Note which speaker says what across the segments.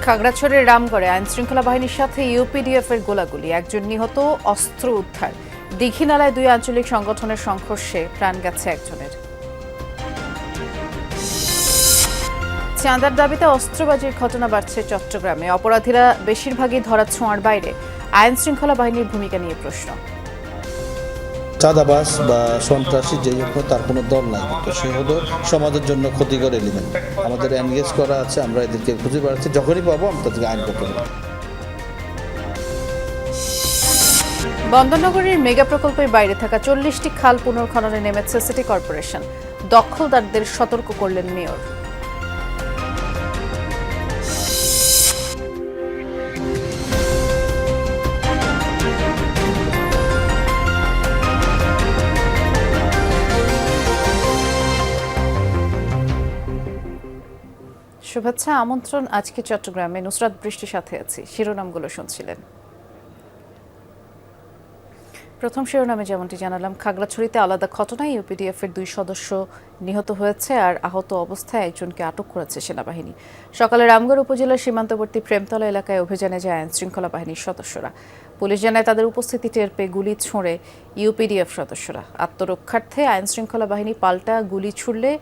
Speaker 1: খাগড়াছড়ির রামগড়ে আইনশৃঙ্খলা বাহিনীর সাথে ইউপিডিএফ এর গোলাগুলি, একজন নিহত, অস্ত্র উদ্ধার। দীঘিনালায় দুই আঞ্চলিক সংগঠনের সংঘর্ষে প্রাণ গেছে একজনের। চাঁদার দাবিতে অস্ত্রবাজির ঘটনা বাড়ছে চট্টগ্রামে। অপরাধীরা বেশিরভাগই ধরা ছোঁয়ার বাইরে। আইনশৃঙ্খলা বাহিনীর ভূমিকা নিয়ে প্রশ্ন।
Speaker 2: চাঁদাবাজ বা সন্ত্রাসী যেই হোক তার কোনো দল নাই, তো সে হলো সমাজের জন্য ক্ষতিকর এলিমেন্ট। আমাদের এনগেজ করা আছে, আমরা এদেরকে খুঁজে বেড়াচ্ছি, যখনই পাবো আমরা তাদেরকে আইন করতে পারবো।
Speaker 1: বন্দরনগরীর মেগা প্রকল্পের বাইরে থাকা 40টি খাল পুনর্খননে নেমেছে সিটি কর্পোরেশন। দখলদারদের সতর্ক করলেন মেয়র। শুভেচ্ছা, আমন্ত্রণ। আজকে চট্টগ্রামে নুসরাত বৃষ্টির সাথে আছি। শিরোনামগুলো শুনছিলেন। প্রথম শিরোনামে যেমনটি জানালাম, খাগড়াছড়িতে আলাদা ঘটনায় ইউপিডিএফ এর 2 সদস্য নিহত হয়েছে আর আহত অবস্থায় একজনকে আটক করেছে সেনাবাহিনী। সকালে রামগড় উপজেলার সীমান্তবর্তী প্রেমতলা এলাকায় অভিযানে যায় আইনশৃঙ্খলা বাহিনীর সদস্যরা। পুলিশ জানায় তাদের উপস্থিতি টের পেয়ে গুলি ছোঁড়ে ইউপিডিএফ সদস্যরা। আত্মরক্ষার্থে আইনশৃঙ্খলা বাহিনী পাল্টা গুলি ছুড়লে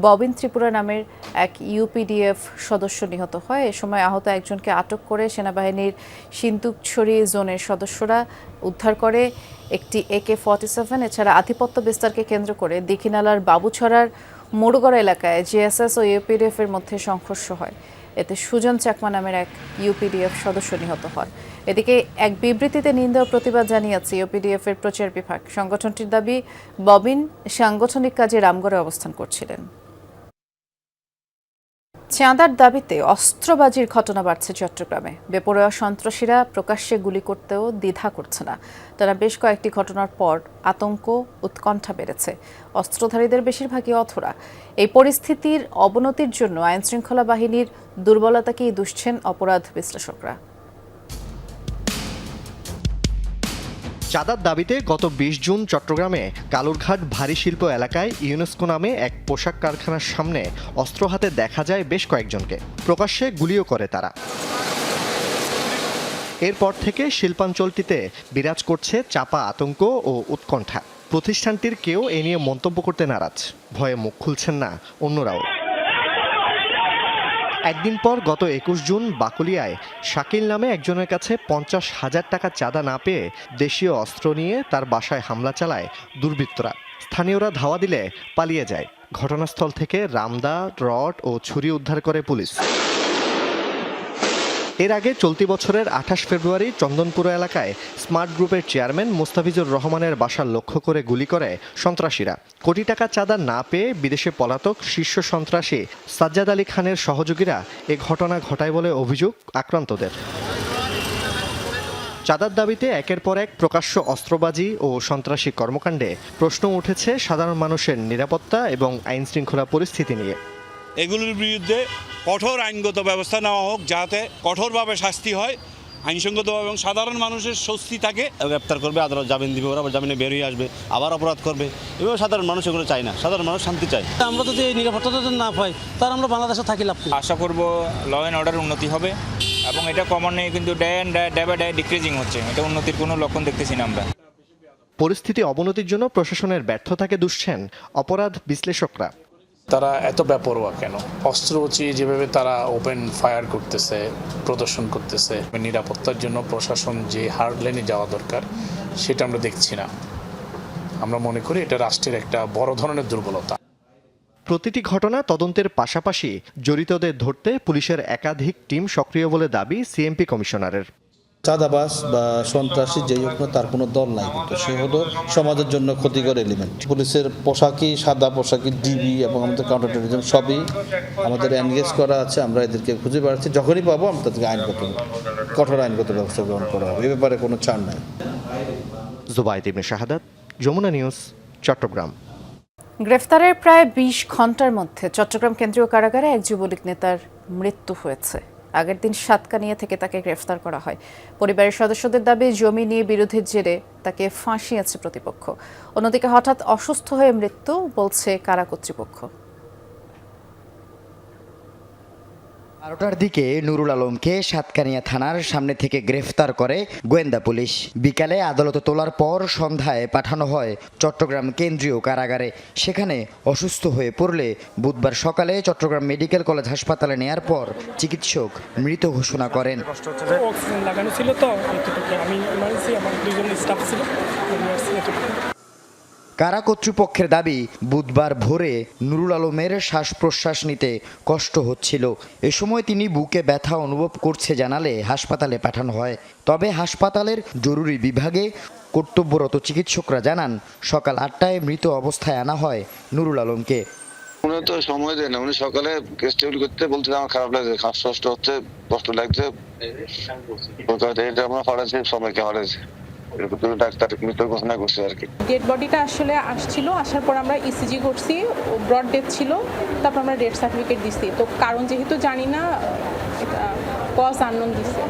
Speaker 1: ববিন ত্রিপুরা নামের এক ইউপিডিএফ সদস্য নিহত হয়। এ সময় আহত একজনকে আটক করে সেনাবাহিনীর সিন্দুকছড়ি জোনের সদস্যরা উদ্ধার করে একটি AK-47। এছাড়া আধিপত্য বিস্তারকে কেন্দ্র করে দীঘিনালার বাবুছড়ার মোড়গড়া এলাকায় জেএসএস ও ইউপিডিএফ এর মধ্যে সংঘর্ষ হয়। এতে সুজন চাকমা নামের এক ইউপিডিএফ সদস্য নিহত হন। এদিকে এক বিবৃতিতে নিন্দা ও প্রতিবাদ জানিয়েছে ইউপিডিএফ এর প্রচার বিভাগ। সংগঠনটির দাবি, ববিন সাংগঠনিক কাজে রামগড়ে অবস্থান করছিলেন। চাঁদার দাবিতে অস্ত্রবাজির ঘটনা বাড়ছে চট্টগ্রামে। বেপরোয়া সন্ত্রাসীরা প্রকাশ্যে গুলি করতেও দ্বিধা করছে না। তারা বেশ কয়েকটি ঘটনার পর আতঙ্ক, উৎকণ্ঠা বেড়েছে। অস্ত্রধারীদের বেশিরভাগই অথরা। এই পরিস্থিতির অবনতির জন্য আইনশৃঙ্খলা বাহিনীর দুর্বলতাকেই দুষছেন অপরাধ বিশ্লেষকরা।
Speaker 3: চাঁদার দাবিতে গত 20 জুন চট্টগ্রামে কালুরঘাট ভারী শিল্প এলাকায় ইউনেস্কো নামে এক পোশাক কারখানার সামনে অস্ত্র হাতে দেখা যায় বেশ কয়েকজনকে। প্রকাশ্যে গুলিও করে তারা। এরপর থেকে শিল্পাঞ্চলটিতে বিরাজ করছে চাপা আতঙ্ক ও উৎকণ্ঠা। প্রতিষ্ঠানটির কেউ এ নিয়ে মন্তব্য করতে নারাজ। ভয়ে মুখ খুলছেন না অন্যরাও। একদিন পর গত 21 জুন বাকুলিয়ায় শাকিল নামে একজনের কাছে 50,000 টাকা চাঁদা না পেয়ে দেশীয় অস্ত্র নিয়ে তার বাসায় হামলা চালায় দুর্বৃত্তরা। স্থানীয়রা ধাওয়া দিলে পালিয়ে যায়। ঘটনাস্থল থেকে রামদা, রড ও ছুরি উদ্ধার করে পুলিশ। এর আগে চলতি বছরের 28 ফেব্রুয়ারি চন্দনপুর এলাকায় স্মার্ট গ্রুপের চেয়ারম্যান মোস্তাফিজুর রহমানের বাসার লক্ষ্য করে গুলি করে সন্ত্রাসীরা। কোটি টাকা চাঁদা না পেয়ে বিদেশে পলাতক শীর্ষ সন্ত্রাসী সাজ্জাদ আলী খানের সহযোগীরা এ ঘটনা ঘটায় বলে অভিযোগ আক্রান্তদের। চাঁদার দাবিতে একের পর এক প্রকাশ্য অস্ত্রবাজি ও সন্ত্রাসী কর্মকাণ্ডে প্রশ্ন উঠেছে সাধারণ মানুষের নিরাপত্তা এবং আইনশৃঙ্খলা পরিস্থিতি নিয়ে।
Speaker 4: এগুলোর বিরুদ্ধে কঠোর আইনগত ব্যবস্থা নেওয়া হোক, যাতে কঠোরভাবে শাস্তি হয়, আইনসঙ্গতভাবে এবং সাধারণ মানুষের স্বস্তি থাকে।
Speaker 5: গ্রেপ্তার করবে, আদালত জামিন দিবে, ওরা জামিনে বের হয়ে আসবে, আবার অপরাধ করবে। এভাবে সাধারণ মানুষ এগুলো চায় না। সাধারণ মানুষ শান্তি চায়।
Speaker 6: আমরা যদি এই নিরাপত্তা না পাই, তার আমরা বাংলাদেশে থাকি লাভ।
Speaker 7: আশা করব ল অ্যান্ড অর্ডার উন্নতি হবে এবং এটা কমনে কিন্তু ডে বাই ডে ডিক্রিজিং হচ্ছে। এটা উন্নতির কোনো লক্ষণ দেখতেছি না আমরা।
Speaker 3: পরিস্থিতি অবনতির জন্য প্রশাসনের ব্যর্থতাকে দুষছেন অপরাধ বিশ্লেষকরা।
Speaker 8: তারা এত বেপরোয়া কেন? অস্ত্র উঁচিয়ে যেভাবে তারা ওপেন ফায়ার করতেছে, প্রদর্শন করতেছে, নিরাপত্তার জন্য প্রশাসন যে হার্ড লাইনে যাওয়া দরকার সেটা আমরা দেখছি না। আমরা মনে করি এটা রাষ্ট্রের একটা বড় ধরনের দুর্বলতা।
Speaker 3: প্রতিটি ঘটনা তদন্তের পাশাপাশি জড়িতদের ধরতে পুলিশের একাধিক টিম সক্রিয় বলে দাবি সিএমপি কমিশনারের।
Speaker 2: চাঁদাবাজ বা সন্ত্রাসী যেই হোক তার কোনো দল নাই, তো সে হলো সমাজের জন্য ক্ষতিকর এলিমেন্ট। পুলিশের পোশাকই, সাদা পোশাকই, ডিবি এবং আমাদের কাউন্টার টেরোরিজম সবই আমাদের এনগেজ করা আছে, আমরা এদেরকে খুঁজে বেড়াচ্ছি, যখনই পাবো আমরা তাদেরকে কঠোর আইনগত ব্যবস্থা গ্রহণ করা হবে। এ ব্যাপারে কোনো ছাড় নাই।
Speaker 3: জুবাইদ ইবনে শাহাদাত, যমুনা নিউজ, চট্টগ্রাম।
Speaker 1: গ্রেফতারের প্রায় 20 ঘন্টার মধ্যে চট্টগ্রাম কেন্দ্রীয় কারাগারে এক যুবলীগ নেতার মৃত্যু হয়েছে। আগের দিন সাতকানিয়া থেকে তাকে গ্রেফতার করা হয়। পরিবারের সদস্যদের দাবি, জমি নিয়ে বিরোধের জেরে তাকে ফাঁসিয়েছে প্রতিপক্ষ। অন্যদিকে হঠাৎ অসুস্থ হয়ে মৃত্যু বলছে কারা কর্তৃপক্ষ।
Speaker 9: 12টার দিকে নুরুল আলমকে সাতকানিয়া থানার সামনে থেকে গ্রেফতার করে গোয়েন্দা পুলিশ। বিকালে আদালতে তোলার পর সন্ধ্যায় পাঠানো হয় চট্টগ্রাম কেন্দ্রীয় কারাগারে। সেখানে অসুস্থ হয়ে পড়লে বুধবার সকালে চট্টগ্রাম মেডিকেল কলেজ হাসপাতালে নেয়ার পর চিকিৎসক মৃত ঘোষণা করেন।
Speaker 10: অক্সিজেন লাগানো ছিল তো, আমি ইমার্জেন্সি, আমার দুজন স্টাফ ছিল।
Speaker 9: কারা কর্তৃপক্ষের দাবি, বুধবার ভোরে নুরুল আলমের শ্বাস প্রশ্বাস নিতে কষ্ট হচ্ছিল। এ সময় তিনি বুকে ব্যথা অনুভব করছে জানালে হাসপাতালে পাঠানো হয়। তবে হাসপাতালের জরুরি বিভাগে কর্তব্যরত চিকিৎসকরা জানান, সকাল 8টায় মৃত অবস্থায় আনা হয় নুরুল আলমকে।
Speaker 11: উনি তো সময় দেয় না, উনি সকালে স্টেবল করতে বলছে আমার খারাপ লাগছে, শ্বাসকষ্ট হচ্ছে, কষ্ট লাগছে, এটা আমরা ফাড়াচ্ছি, সময়কে ফাড়াচ্ছি, ডাক্তার মৃত ঘোষণা করছে আর কি।
Speaker 12: ডেড বডিটা আসলে আসছিল, আসার পর আমরা ইসিজি করছি, ব্রড ডেথ ছিল, তারপর আমরা ডেথ সার্টিফিকেট দিচ্ছি। তো কারণ যেহেতু জানি না, এটা কজ আননোন দিচ্ছে।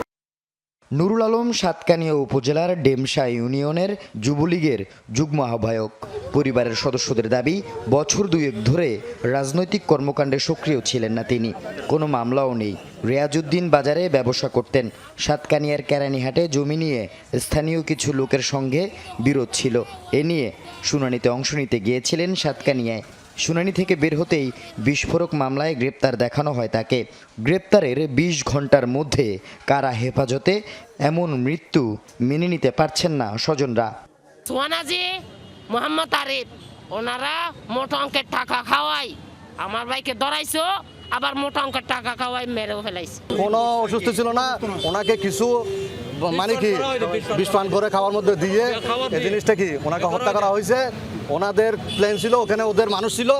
Speaker 9: নুরুল আলম সাতকানিয়া উপজেলার ডেমশা ইউনিয়নের যুবলীগের যুগ্ম আহ্বায়ক। পরিবারের সদস্যদের দাবি, বছর দুয়েক ধরে রাজনৈতিক কর্মকাণ্ডে সক্রিয় ছিলেন না তিনি। কোনো মামলাও নেই। রিয়াজউদ্দিন বাজারে ব্যবসা করতেন। সাতকানিয়ার কেরানীহাটে জমি নিয়ে স্থানীয় কিছু লোকের সঙ্গে বিরোধ ছিল। এ নিয়ে শুনানিতে অংশ নিতে গিয়েছিলেন সাতকানিয়ায়। শুনানি থেকে বের হতেই বিস্ফোরক মামলায় গ্রেপ্তার দেখানো হয় তাকে। গ্রেপ্তারের 20 ঘন্টার মধ্যে কারা হেফাজতে, এমন মৃত্যু মেনে নিতে পারছেন না স্বজনরা।
Speaker 13: সোয়ানাজি, মোহাম্মদ আরিফ, ওনারা মোটা অঙ্কের টাকা খাওয়াই আমার ভাইকে ধরাইছো, আবার মোটা অঙ্কের টাকা খাওয়াই মেরেও ফেলাইছে।
Speaker 14: কোনো অসুস্থ ছিল না, ওনাকে কিছু মানে কি বিষ পান করে খাওয়ার মধ্যে দিয়ে এই জিনিসটা কি ওনাকে হত্যা করা হয়েছে। ওনাদের প্লেন ছিল, ওখানে ওদের মানুষ ছিল।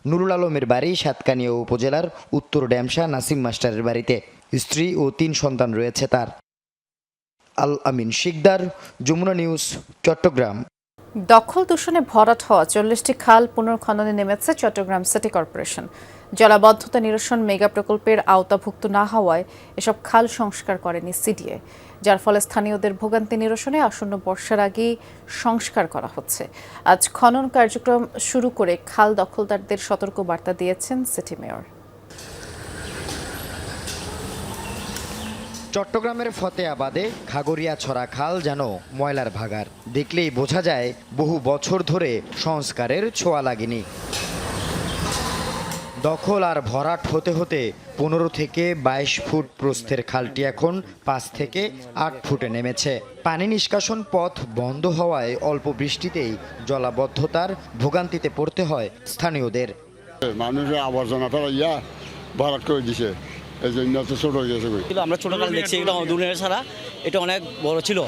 Speaker 9: নুরুল আলমের বাড়ি সাতকানিয়া উপজেলার উত্তর ড্যামশা নাসিম মাস্টারের বাড়িতে। স্ত্রী ও 3 সন্তান রয়েছে তার। আল আমিন শিকদার, যমুনা নিউজ, চট্টগ্রাম।
Speaker 1: দখল দূষণে ভরাট হওয়া 40টি খাল পুনর্খননে নেমেছে চট্টগ্রাম সিটি কর্পোরেশন। জলাবদ্ধতা নিরসন মেগা প্রকল্পের আওতাভুক্ত না হওয়ায় এসব খাল সংস্কার করেনি সিডিএ, যার ফলে স্থানীয়দের ভোগান্তি নিরসনে আসন্ন বর্ষার আগেই সংস্কার করা হচ্ছে। আজ খনন কার্যক্রম শুরু করে খাল দখলদারদের সতর্ক বার্তা দিয়েছেন সিটি মেয়র।
Speaker 9: চট্টগ্রামের ফতেয়াবাদে খাগড়িয়াছড়া খাল যেন ময়লার ভাগার। দেখলেই বোঝা যায় বহু বছর ধরে সংস্কারের ছোঁয়া লাগেনি। দখল আর ভরাট হতে হতে 15 থেকে 22 ফুট প্রস্থের খালটি এখন 5 থেকে 8 ফুটে নেমেছে। পানি নিষ্কাশন পথ বন্ধ হওয়ায় অল্প বৃষ্টিতেই জলাবদ্ধতার ভোগান্তিতে পড়তে হয় স্থানীয়দের।
Speaker 15: মানুষের আবর্জনা ফেলাইয়া ভরাট করে দিছে, এই জন্য তো ছোট হয়ে গেছে।
Speaker 16: আমরা ছোটকাল দেখছি, এটা দুনিয়ার ছাড়া এটা অনেক বড় ছিল।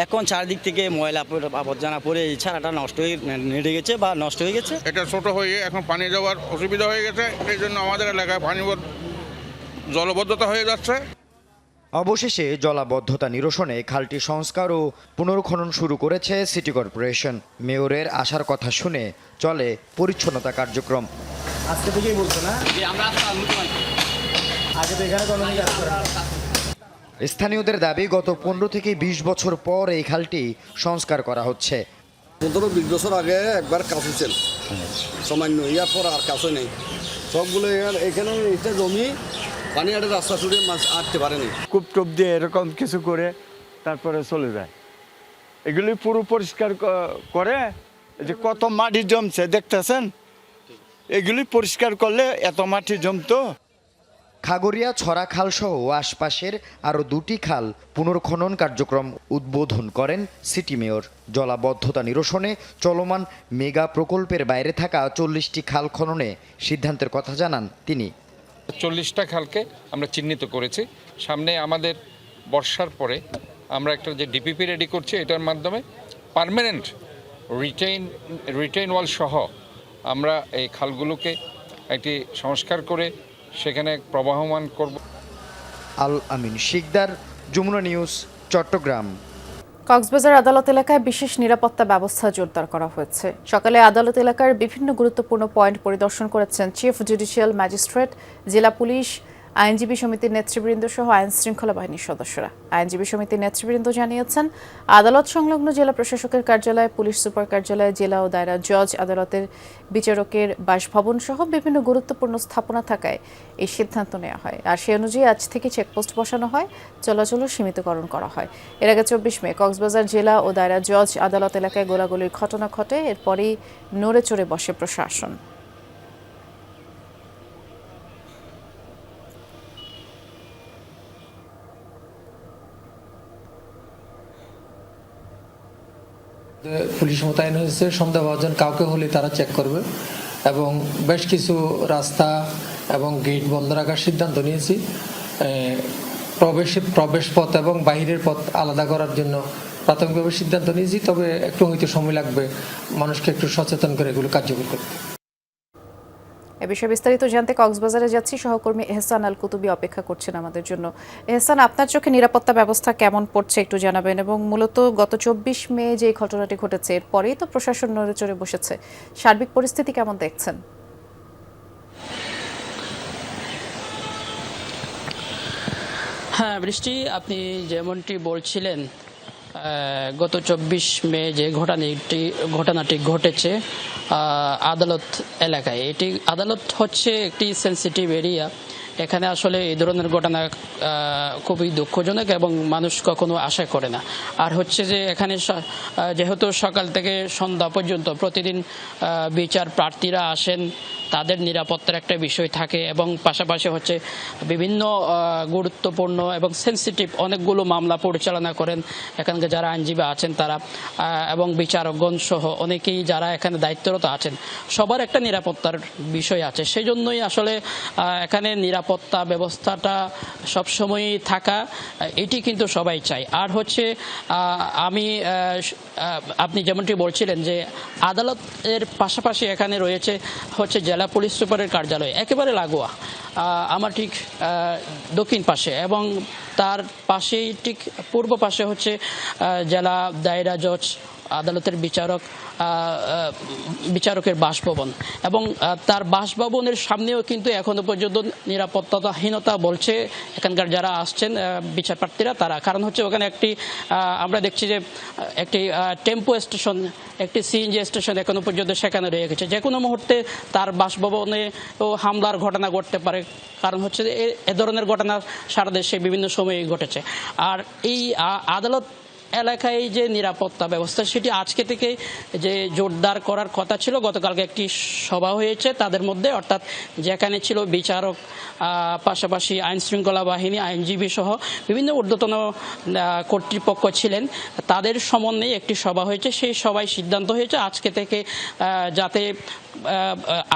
Speaker 16: এখন চারদিক থেকে ময়লা আবর্জনা পড়ে এই ছাড়াটা নষ্ট হয়ে নেড়ে গেছে বা নষ্ট হয়ে গেছে।
Speaker 17: এটা ছোট হয়ে এখন পানি যাওয়ার অসুবিধা হয়ে গেছে, এই জন্য আমাদের এলাকায় পানি জলবদ্ধতা হয়ে যাচ্ছে।
Speaker 9: অবশেষে জলাবদ্ধতা নিরসনে খালটি সংস্কার ও পুনর্খনন শুরু করেছে সিটি কর্পোরেশন। মেয়রের আসার কথা শুনে চলে পরিচ্ছন্নতা কার্যক্রম।
Speaker 14: আজকে থেকেই বলছো না, আগে তো এখানে
Speaker 9: স্থানীয়দের দাবি, গত 15 থেকে 20 বছর পর এই খালটি সংস্কার করা হচ্ছে।
Speaker 15: 15-20 বছর আগে একবার কাজ হয়েছিল সামান্য, ইয়ার পর আর কাজও নেই। সবগুলো এখানে এটা জমি পানি আটে রাস্তা ছুটে মাছ আটতে পারেনি।
Speaker 18: কূপ টুপ দিয়ে এরকম কিছু করে তারপরে চলে যায়। এগুলি পুরো পরিষ্কার করে, যে কত মাটি জমছে দেখতেছেন, এগুলি পরিষ্কার করলে এত মাটি জমতো।
Speaker 9: খাগড়িয়াছড়া খালসহ আশপাশের আরও 2টি খাল পুনর্খনন কার্যক্রম উদ্বোধন করেন সিটি মেয়র। জলাবদ্ধতা নিরসনে চলমান মেগা প্রকল্পের বাইরে থাকা 40টি খাল খননে সিদ্ধান্তের কথা জানান তিনি।
Speaker 19: 40টা খালকে আমরা চিহ্নিত করেছি। সামনে আমাদের বর্ষার পরে আমরা একটা যে ডিপিপি রেডি করছি, এটার মাধ্যমে পার্মানেন্ট রিটেইন ওয়াল সহ আমরা এই খালগুলোকে একটি সংস্কার করে সেখানে প্রবাহমান করব।
Speaker 9: আল আমিন শিকদার, যমুনা নিউজ, চট্টগ্রাম।
Speaker 1: কক্সবাজার আদালত এলাকায় বিশেষ নিরাপত্তা ব্যবস্থা জোরদার করা হয়েছে। সকালে আদালত এলাকার বিভিন্ন গুরুত্বপূর্ণ পয়েন্ট পরিদর্শন করেছেন চিফ জুডিশিয়াল ম্যাজিস্ট্রেট, জেলা পুলিশ, আইনজীবী সমিতির নেতৃবৃন্দ সহ আইন শৃঙ্খলা বাহিনীর সদস্যরা। আইনজীবী সমিতির নেতৃবৃন্দ জানিয়েছেন, আদালত সংলগ্ন জেলা প্রশাসকের কার্যালয়, পুলিশ সুপার কার্যালয়, জেলা ও দায়রা জজ আদালতের বিচারকের বাসভবন সহ বিভিন্ন গুরুত্বপূর্ণ স্থাপনা থাকায় এই সিদ্ধান্ত নেওয়া হয়। আর সে অনুযায়ী আজ থেকে চেকপোস্ট বসানো হয়, চলাচলও সীমিতকরণ করা হয়। এর আগে 24 মে কক্সবাজার জেলা ও দায়রা জজ আদালত এলাকায় গোলাগুলির ঘটনা ঘটে। এরপরই নড়ে চড়ে বসে প্রশাসন।
Speaker 20: পুলিশ মোতায়েন হয়েছে, সন্দেহভাজন কাউকে হলে তারা চেক করবে এবং বেশ কিছু রাস্তা এবং গেট বন্ধ রাখার সিদ্ধান্ত নিয়েছি। প্রবেশ পথ এবং বাহিরের পথ আলাদা করার জন্য প্রাথমিকভাবে সিদ্ধান্ত নিয়েছি, তবে একটু হয়তো সময় লাগবে মানুষকে একটু সচেতন করে এগুলো কার্যকর করতে।
Speaker 1: এ বিষয়ে বিস্তারিত জানতে কক্সবাজারে যাচ্ছি, সহকর্মী এহসান আল কুতুবি অপেক্ষা করছেন আমাদের জন্য। এহসান, আপনার চোখে নিরাপত্তা ব্যবস্থা কেমন পড়ছে একটু জানাবেন, এবং মূলত গত 24 মে যে ঘটনাটি ঘটেছে এরপরেই তো প্রশাসন নড়ে চড়ে বসেছে, সার্বিক পরিস্থিতি কেমন দেখছেন?
Speaker 21: হ্যাঁ বৃষ্টি, আপনি যেমনটি বলছিলেন, গত 24 মে যে ঘটনাটি ঘটেছে আদালত এলাকায়, এটি আদালত হচ্ছে একটি সেন্সিটিভ এরিয়া। এখানে আসলে এই ধরনের ঘটনা খুবই দুঃখজনক এবং মানুষ কখনো আশা করে না। আর হচ্ছে যে এখানে যেহেতু সকাল থেকে সন্ধ্যা পর্যন্ত প্রতিদিন বিচার প্রার্থীরা আসেন, তাদের নিরাপত্তার একটা বিষয় থাকে এবং পাশাপাশি হচ্ছে বিভিন্ন গুরুত্বপূর্ণ এবং সেন্সিটিভ অনেকগুলো মামলা পরিচালনা করেন এখানকার যারা আইনজীবী আছেন তারা, এবং বিচারকগণ সহ অনেকেই যারা এখানে দায়িত্বরত আছেন, সবার একটা নিরাপত্তার বিষয় আছে। সেই জন্যই আসলে এখানে নিরাপত্তা ব্যবস্থাটা সবসময়ই থাকা, এটি কিন্তু সবাই চায়। আর হচ্ছে আপনি যেমনটি বলছিলেন যে আদালতের পাশাপাশি এখানে রয়েছে হচ্ছে জেলা পুলিশ সুপারের কার্যালয়, একেবারে লাগোয়া আমার ঠিক দক্ষিণ পাশে, এবং তার পাশেই ঠিক পূর্ব পাশে হচ্ছে জেলা দায়রা জজ আদালতের বিচারকের বাসভবন, এবং তার বাসভবনের সামনেও কিন্তু এখনো পর্যন্ত নিরাপত্তাহীনতা বলছে এখানকার যারা আসছেন বিচারপ্রার্থীরা তারা। কারণ হচ্ছে ওখানে আমরা দেখছি যে একটি টেম্পো স্টেশন, একটি সিএনজি স্টেশন এখনো পর্যন্ত সেখানে রয়ে গেছে। যে কোনো মুহূর্তে তার বাসভবনে হামলার ঘটনা ঘটতে পারে, কারণ হচ্ছে এ ধরনের ঘটনা সারা দেশে বিভিন্ন সময়ে ঘটেছে। আর এই আদালত এলাকায় যে নিরাপত্তা ব্যবস্থা সেটি আজকে থেকে যে জোরদার করার কথা ছিল, গতকালকে একটি সভা হয়েছে তাদের মধ্যে, অর্থাৎ যেখানে ছিল বিচারক, পাশাপাশি আইন শৃঙ্খলা বাহিনী, আইনজীবী সহ বিভিন্ন ঊর্ধ্বতন কর্তৃপক্ষ ছিলেন, তাদের সমন্বয়ে একটি সভা হয়েছে। সেই সভায় সিদ্ধান্ত হয়েছে আজকে থেকে যাতে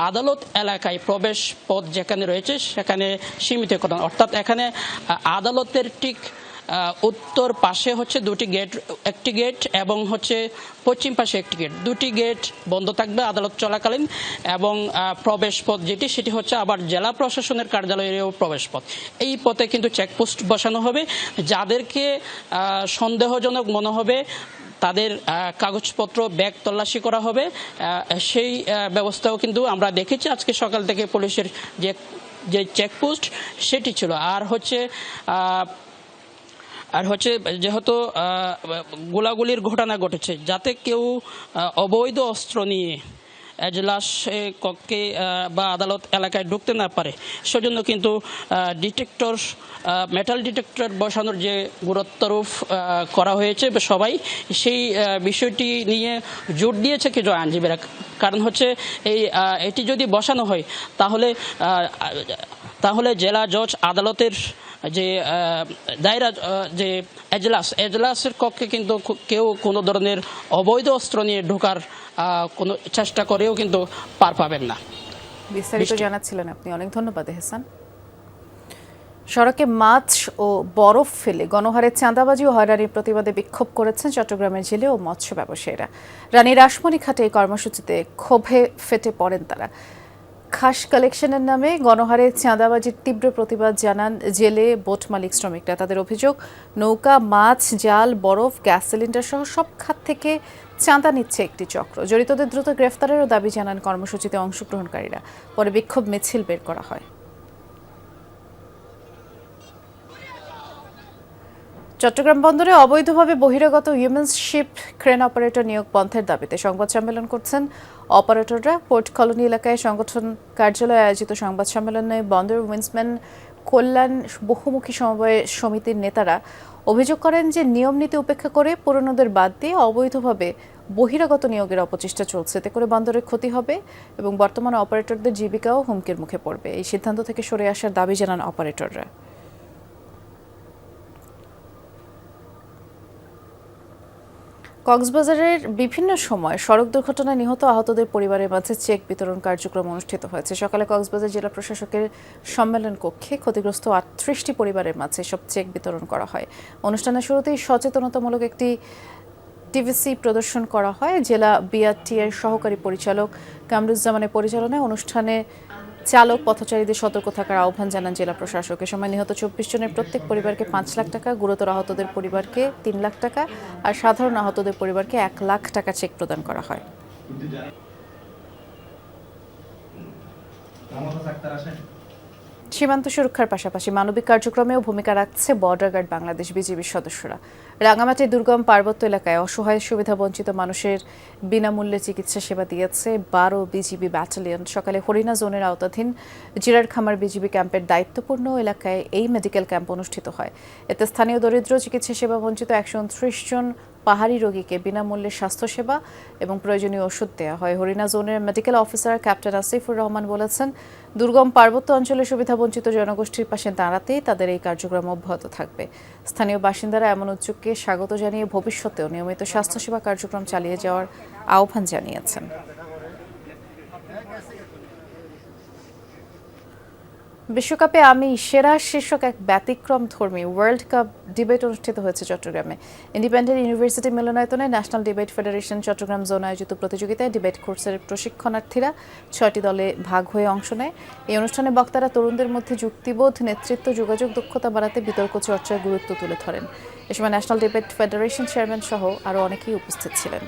Speaker 21: আদালত এলাকায় প্রবেশ পথ যেখানে রয়েছে সেখানে সীমিতকরণ, অর্থাৎ এখানে আদালতের ঠিক উত্তর পাশে হচ্ছে একটি গেট এবং হচ্ছে পশ্চিম পাশে একটি গেট, দুটি গেট বন্ধ থাকবে আদালত চলাকালীন, এবং প্রবেশ পথ সেটি হচ্ছে আবার জেলা প্রশাসনের কার্যালয়েরও প্রবেশ পথ। এই পথে কিন্তু চেকপোস্ট বসানো হবে, যাদেরকে সন্দেহজনক মনে হবে তাদের কাগজপত্র ব্যাগ তল্লাশি করা হবে। সেই ব্যবস্থাও কিন্তু আমরা দেখেছি আজকে সকাল থেকে পুলিশের যে চেকপোস্ট সেটি ছিল। আর হচ্ছে যেহেতু গোলাগুলির ঘটনা ঘটেছে, যাতে কেউ অবৈধ অস্ত্র নিয়ে এজলাসে কক্ষে বা আদালত এলাকায় ঢুকতে না পারে, সেজন্য কিন্তু মেটাল ডিটেক্টর বসানোর যে গুরুত্বারোপ করা হয়েছে সবাই, সেই বিষয়টি নিয়ে জোর দিয়েছে কিছু আইনজীবীরা। কারণ হচ্ছে এটি যদি বসানো হয় তাহলে জেলা জজ আদালতের যে দায়রা যে এজলাসের কক্ষে কিন্তু কেউ কোনো ধরনের অবৈধ অস্ত্র নিয়ে ঢোকার কোনো চেষ্টা করেও কিন্তু পার পাবেন না।
Speaker 1: বিস্তারিত জানাচ্ছিলেন আপনি, অনেক ধন্যবাদ এহসান। সড়কে মাছ ও বরফ ফেলে গণহারে চাঁদাবাজি ও হয়রানির প্রতিবাদে বিক্ষোভ করেছেন চট্টগ্রামের জেলে ও মৎস্য ব্যবসায়ীরা। রানী রাসমণি ঘাটে এই কর্মসূচিতে ক্ষোভে ফেটে পড়েন তারা। খাস কালেকশনের নামে গণহারে চাঁদাবাজির তীব্র প্রতিবাদ জানান জেলে বোট মালিক শ্রমিকরা। তাদের অভিযোগ, নৌকা, মাছ, জাল, বরফ, গ্যাস সিলিন্ডার সহ সব খাত থেকে চাঁদা নিচ্ছে একটি চক্র। জড়িতদের দ্রুত গ্রেফতারেরও দাবি জানান কর্মসূচিতে অংশগ্রহণকারীরা। পরে বিক্ষোভ মিছিল বের করা হয়। চট্টগ্রাম বন্দরে অবৈধভাবে বহিরাগত উইমেন্স শিপ ক্রেন অপারেটর নিয়োগ বন্ধের দাবিতে সংবাদ সম্মেলন করছেন অপারেটররা। পোর্ট কলোনি এলাকায় সংগঠন কার্যালয়ে আয়োজিত সংবাদ সম্মেলনে বন্দর উইমেন্সম্যান কল্যাণ বহুমুখী সমবায় সমিতির নেতারা অভিযোগ করেন যে নিয়ম নীতি উপেক্ষা করে পুরনোদের বাদ দিয়ে অবৈধভাবে বহিরাগত নিয়োগের অপচেষ্টা চলছে। এতে করে বন্দরের ক্ষতি হবে এবং বর্তমানে অপারেটরদের জীবিকাও হুমকির মুখে পড়বে। এই সিদ্ধান্ত থেকে সরে আসার দাবি জানান অপারেটররা। কক্সবাজারের বিভিন্ন সময় সড়ক দুর্ঘটনায় নিহত আহতদের পরিবারের মাঝে চেক বিতরণ কার্যক্রম অনুষ্ঠিত হয়েছে। সকালে কক্সবাজার জেলা প্রশাসকের সম্মেলন কক্ষে ক্ষতিগ্রস্ত 38টি পরিবারের মাঝে সব চেক বিতরণ করা হয়। অনুষ্ঠানের শুরুতেই সচেতনতামূলক একটি টিভিসি প্রদর্শন করা হয়। জেলা বিআরটি এর সহকারী পরিচালক কামরুজ্জামানের পরিচালনায় অনুষ্ঠানে চালক পথচারীদের সতর্ক থাকার আহ্বান জানান জেলা প্রশাসক। এ সময় নিহত 24 জনের প্রত্যেক পরিবারকে 5 লাখ টাকা, গুরুতর আহতদের পরিবারকে 3 লাখ টাকা আর সাধারণ আহতদের পরিবারকে 1 লাখ টাকা চেক প্রদান করা হয়। সীমান্ত সুরক্ষার পাশাপাশি মানবিক কার্যক্রমেও ভূমিকা রাখছে বর্ডার গার্ড বাংলাদেশ বিজিবির সদস্যরা। রাঙামাটির দুর্গম পার্বত্য এলাকায় অসহায় সুবিধাবঞ্চিত মানুষের বিনামূল্যে চিকিৎসা সেবা দিয়েছে 12 বিজিবি ব্যাটালিয়ন। সকালে হরিণা জোনের আওতাধীন জিরার খামার বিজিবি ক্যাম্পের দায়িত্বপূর্ণ এলাকায় এই মেডিকেল ক্যাম্প অনুষ্ঠিত হয়। এতে স্থানীয় দরিদ্র চিকিৎসা সেবা বঞ্চিত 129 জন পাহাড়ি রোগীকে বিনামূল্যে স্বাস্থ্যসেবা এবং প্রয়োজনীয় ওষুধ দেওয়া হয়। হরিণা জোনের medical officer captain Asifur Rahman বলেছেন, দুর্গম পার্বত্য অঞ্চলে সুবিধাবঞ্চিত জনগোষ্ঠীর পাশে দাঁড়াতেই তাদের এই কার্যক্রম অব্যাহত থাকবে। স্থানীয় বাসিন্দারা এমন উদ্যোগকে স্বাগত জানিয়ে ভবিষ্যতেও নিয়মিত স্বাস্থ্যসেবা কার্যক্রম চালিয়ে যাওয়ার আহ্বান জানিয়েছেন। বিশ্বকাপে আমি সেরা শীর্ষক এক ব্যতিক্রমধর্মী ওয়ার্ল্ড কাপ ডিবেট অনুষ্ঠিত হয়েছে চট্টগ্রামে। ইন্ডিপেন্ডেন্ট ইউনিভার্সিটি মিলনায়তনে national debate federation Chattogram zone আয়োজিত প্রতিযোগিতায় ডিবেট কোর্সের প্রশিক্ষণার্থীরা 6টি দলে ভাগ হয়ে অংশ নেয়। এই অনুষ্ঠানে বক্তারা তরুণদের মধ্যে যুক্তিবোধ, নেতৃত্ব, যোগাযোগ দক্ষতা বাড়াতে বিতর্ক চর্চার গুরুত্ব তুলে ধরেন। এ সময় ন্যাশনাল ডিবেট ফেডারেশন চেয়ারম্যান সহ আরও অনেকেই উপস্থিত ছিলেন।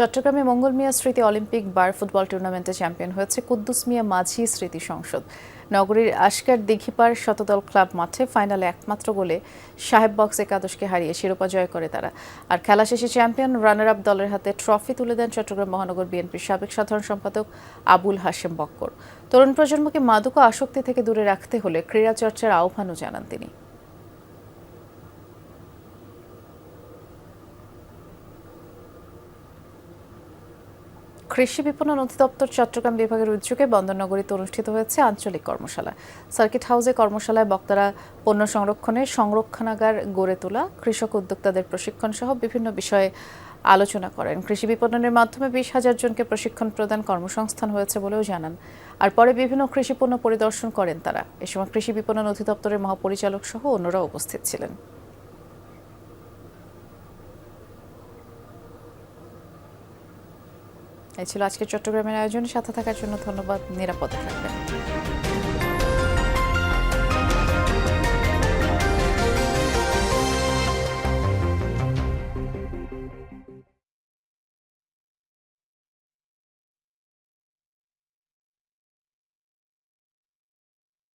Speaker 1: চট্টগ্রামে মঙ্গল মিয়া স্মৃতি অলিম্পিক বার ফুটবল টুর্নামেন্টে চ্যাম্পিয়ন হয়েছে কুদ্দুস মিয়া মাঝি স্মৃতি সংসদ। নগরীর আশকার দিঘিপাড় শতদল ক্লাব মাঠে ফাইনালে একমাত্র গোলে সাহেব বক্স একাদশকে হারিয়ে শিরোপা জয় করে তারা। আর খেলা শেষে চ্যাম্পিয়ন রানার আপ দলের হাতে ট্রফি তুলে দেন চট্টগ্রাম মহানগর বিএনপির সাবেক সাধারণ সম্পাদক আবুল হাশেম বক্কর। তরুণ প্রজন্মকে মাদক ও আসক্তি থেকে দূরে রাখতে হলে ক্রীড়া চর্চার আহ্বানও জানান তিনি। কৃষি বিপণন অধিদপ্তর চট্টগ্রাম বিভাগের উদ্যোগে বন্দরনগরীতে অনুষ্ঠিত হয়েছে আঞ্চলিক কর্মশালা। সার্কিট হাউসে কর্মশালায় বক্তারা পণ্য সংরক্ষণে সংরক্ষণাগার গড়ে তোলা, কৃষক উদ্যোক্তাদের প্রশিক্ষণ সহ বিভিন্ন বিষয়ে আলোচনা করেন। কৃষি বিপণনের মাধ্যমে 20,000 জনকে প্রশিক্ষণ প্রদান কর্মসংস্থান হয়েছে বলেও জানান। আর পরে বিভিন্ন কৃষি পণ্য পরিদর্শন করেন তারা। এ সময় কৃষি বিপণন অধিদপ্তরের মহাপরিচালক সহ অন্যরা উপস্থিত ছিলেন। এই ছিল আজকের চট্টগ্রামের আয়োজনে। সাথে থাকার জন্য ধন্যবাদ। নিরাপদে থাকবেন।